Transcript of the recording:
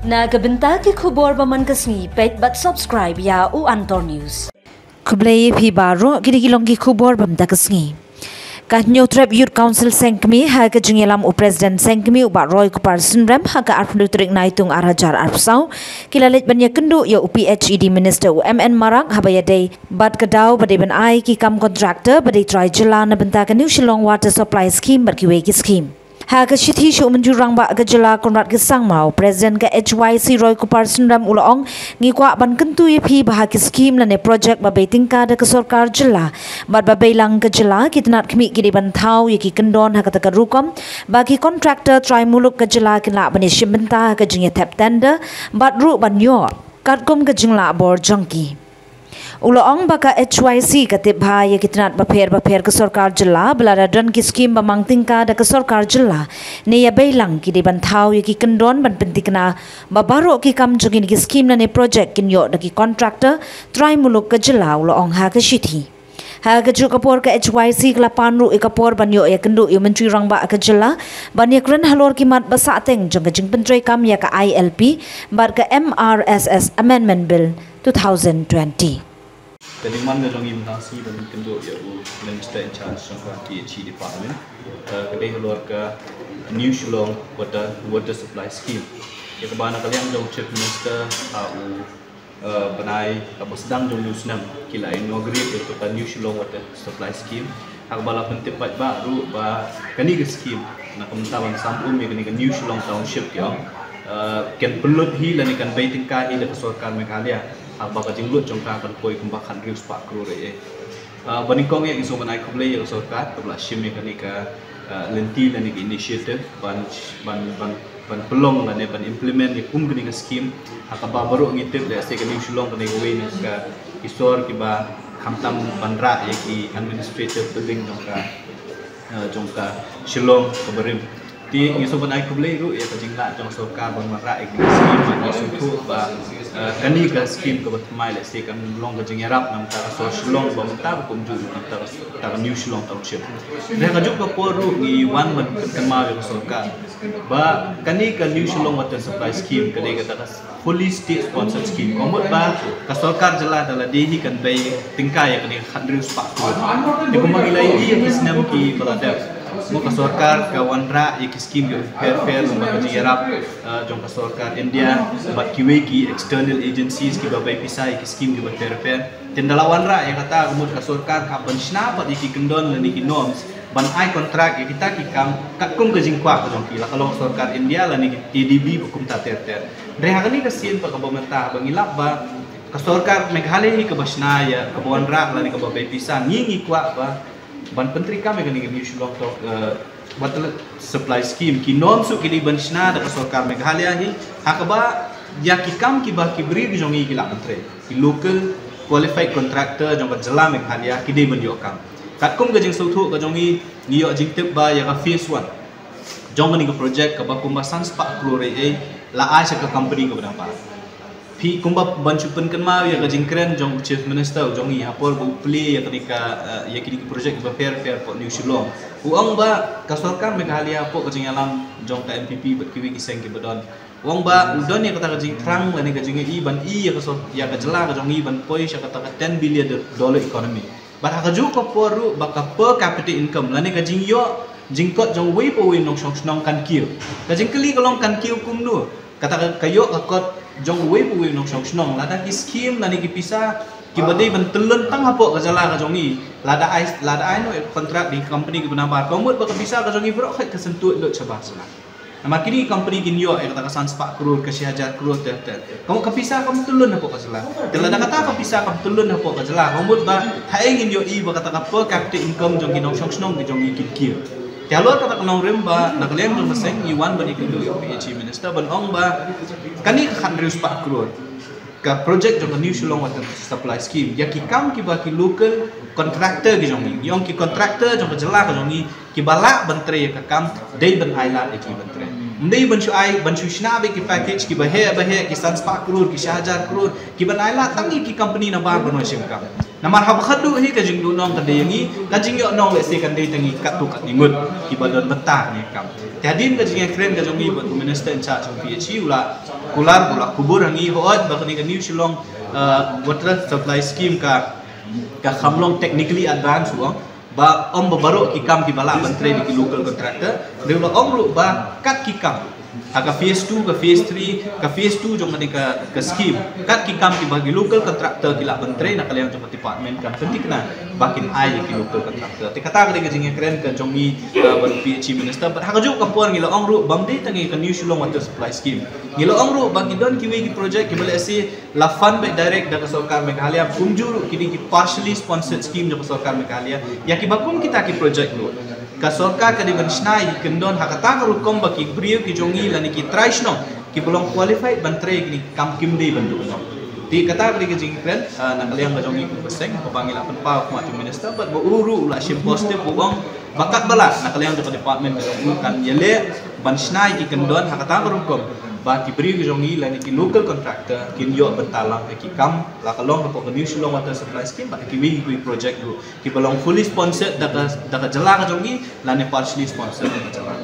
Na kebentar ki khubor baman kesni pet but subscribe ya u Antor News. Kublai phi baro kiri kilong ki khubor bam ta kesni. Kanyo Trap Youth Council Sengkmi ha ke jengelam u President Sengkmi u Pak Roy Kupar Sunram ha ke arpnu trik naitung arhajar arpsau kilalit banya kendu ya u PHED Minister u MN Marang ha baya day bad kedau badai ban ai ki kam contractor badai try jela na benta ke New Shillong Water Supply Scheme berkiwe ki scheme. Ha ke shithi shu menjurang ba ke jela konrat ke sang mau President ke HYC Roy Kupar Sunram ulong ngi kwa ban kentu ye phi bah ke scheme lane project ba betingka de ke sarkar jela bad ba belang ke jela kitnat khmi ki ban thau ye ki kendon ha ka rukom bagi contractor try muluk ke jela ke la bani shimbenta ke jingye tap tender bad ru ban yo katkum ke jingla bor jongki Uloong baka HYC katip bahaya kitnat baper ke sarkar jela belada don ki skim bamang tingka da ke sarkar jela ne ya bailang ki di bantau ya ki kendon ban pentikna babaro ki kam jogin ki skim na ne project kin yo da ki contractor try muluk ke jela uloong ha ke shithi ha ke ju kapor ke HYC kala panru e kapor ban yo ya kendu yo menteri rang ba ke jela ban ya kren halor ki mat basa teng jong ke jing pentrai kam ya ka ILP bar ke MRSS Amendment Bill 2020 Jadi mana dong implementasi dan kenduk ya Minister in charge of PHE Department. Kedai keluar ke New Shillong Water Supply Scheme. Ya kebana kalian dong Chief Minister benai sedang dong Newsnam kila inaugurate itu kan New Shillong Water Supply Scheme. Hak bala pentepat baru ba kani ke scheme nak kementawan sampun ya kani ke New Shillong Township ya. Kan pelut hi lan kan baiting ka hi de sarkar Meghalaya. Baka jinglut jongka kan koi kumbakan rius pak kru re banikong yang iso manai kublai yang sarkar kabla shim ya kanika lenti dan ni initiative ban pelong dan ban implement ni kum gini scheme akaba baru ngitip le se kani shulong kani we ni ka isor kiba khamtam bandra ya ki administrative building jongka shillong kabarim ti ngiso banai kublai ru ya kajingla jong sarkar ban mara ek scheme ni sutu ba kani ka scheme ka batmai le se kan long ka jingerap nam ta so shillong ba mta kum ju ta New Shillong Township re ka juk ka poru ni wan man kan ma ka sarkar ba kani ka New Shillong Water Supply Scheme kani ka ta fully state sponsored scheme omot ba ka sarkar jela dala dehi kan bay tingkai kani 100 pak di kumagilai di kisnam ki balada mo ka sarkar ka wanra ik scheme yo fair ba jingerap jong ka sarkar India bat kiwe ki external agencies ki babai pisai ki scheme ki fair tendalawan ra yang kata kemudian ka sarkar ka penshna pat ki kendon lan ki norms ban ai contract kita ki kam kakum ke jingkwa ka jong ki la kalau sarkar India lan ki TDB hukum ta ter re hakani ka sin pa ka pemerintah bangilap ba ka sarkar Meghalaya hi ka basna ya ka wanra lan ki babai pisang ngi kwa ba ban penteri kami kan New Shillong Water Supply Scheme ki norm su ki di banshna da ka sarkar Meghalaya hi hakaba ya ki kam ki ba ki bri ki jong ki la menteri ki local qualified contractor jong ka jela Meghalaya ki de ban yo kam kat kum ka jing sautu ka jong ni yo jing tip ba ya ka phase 1 jong ni ka project ka ba kumbasan spa klore la ai sa ka company ka berapa pi kumba banchupan kan ma ya ka jing kren jong chief minister jong ni apor bu play ya ketika ya kini project ba fair for New Shillong uang ba ka sarkar Meghalaya po ka jing alam jong ka MPP bat kiwi ki seng ki badon uang ba udon ya kata ka jing trang lani ka jing i ban i ya ka jela ka jong i ban poi sya kata ka $10 billion economy bat ha ka ju ko poru ba ka per capita income lani ka jing yo jingkot jong wei po wei nong snong kan kiu ka jing kli kalong kan kiu kum nu kata ka yo ka kot jong wei po wei nong snong lada ki scheme lani ki pisa ki badai ban telun tang hapo ka jala ka jong i lada ai no kontrak di company ki benabar komut ba ka bisa ka jong i bro khat ka sentut lo chaba sala nama kini company kin yo kata ka san spa crore ka 1000 crore kamu ka pisa kamu telun hapo ka jala telada kata ka pisa ka telun hapo ka jala komut ba haing yo i ba kata ka per capita income jong ki nong snong ki jong i kit Kalau kata kenong rimba, nak kalian belum meseng, Iwan banyak itu yang PHE Minister, banong ba, kani kan rius pak crore, ka project jong New Shillong Water Supply Scheme, ya ki kam ki ba ki local contractor ki jong ni, yang ki contractor jong jela ka jong ni, ki balak bantre ya ka kam, day ban island ki bantre, day ban shu shna be ki package ki ba he ki sans pak crore ki 1000 crore, ki ban island tangi ki company na ba banoy sim kam. Namar habkhadu hi ka jingdu nong ka deyangi ka jingyo nong le se kan de tangi kat tu kat ningut ki badon betah ni kam tadin ka jingya kren ka jongi buat minister in charge of PHE ula kular kubur hangi hoat ba ka New Shillong water supply scheme ka khamlong technically advanced uang ba om baru ki kam ki bala bantre di local contractor deula om ru ba kat ki kam Aga phase 2 ke phase 3 ke phase 2 jong ka scheme kat ki kam ki bagi local contractor ki la bentre na kalian jong department kam penting kena bakin ai ki local contractor te kata ka jing keren ka jong ni ban PHE minister but hakajo kapuan ngilo ong ru bamde tangi ka New Shillong water supply scheme ngilo ong ru bagi don ki wi project ki bale asi la fund back direct da sarkar Meghalaya kumjuru ki partially sponsored scheme jong sarkar Meghalaya ya ki bakum kita ki project lu ka sarkar ka dengan snai kendon hakata ru kom baki brio ki jongi lani ki traishno ki belum qualified bantre ki kam kimde bandu no ti kata ka jing kren na kalian ka jongi ku beseng ko pangila pa ku mati minister but bo uru la shim poste buong bakat bala na kalian ka department kan yele ban snai ki kendon hakata ru kom ba ki brio ki jongi lani ki local contractor kin yo bentalang ki kam la kalong ko New Shillong water supply scheme ba ki wi ku project ru ki belum fully sponsored da ka jela ka jongi lani partially sponsored da ka jela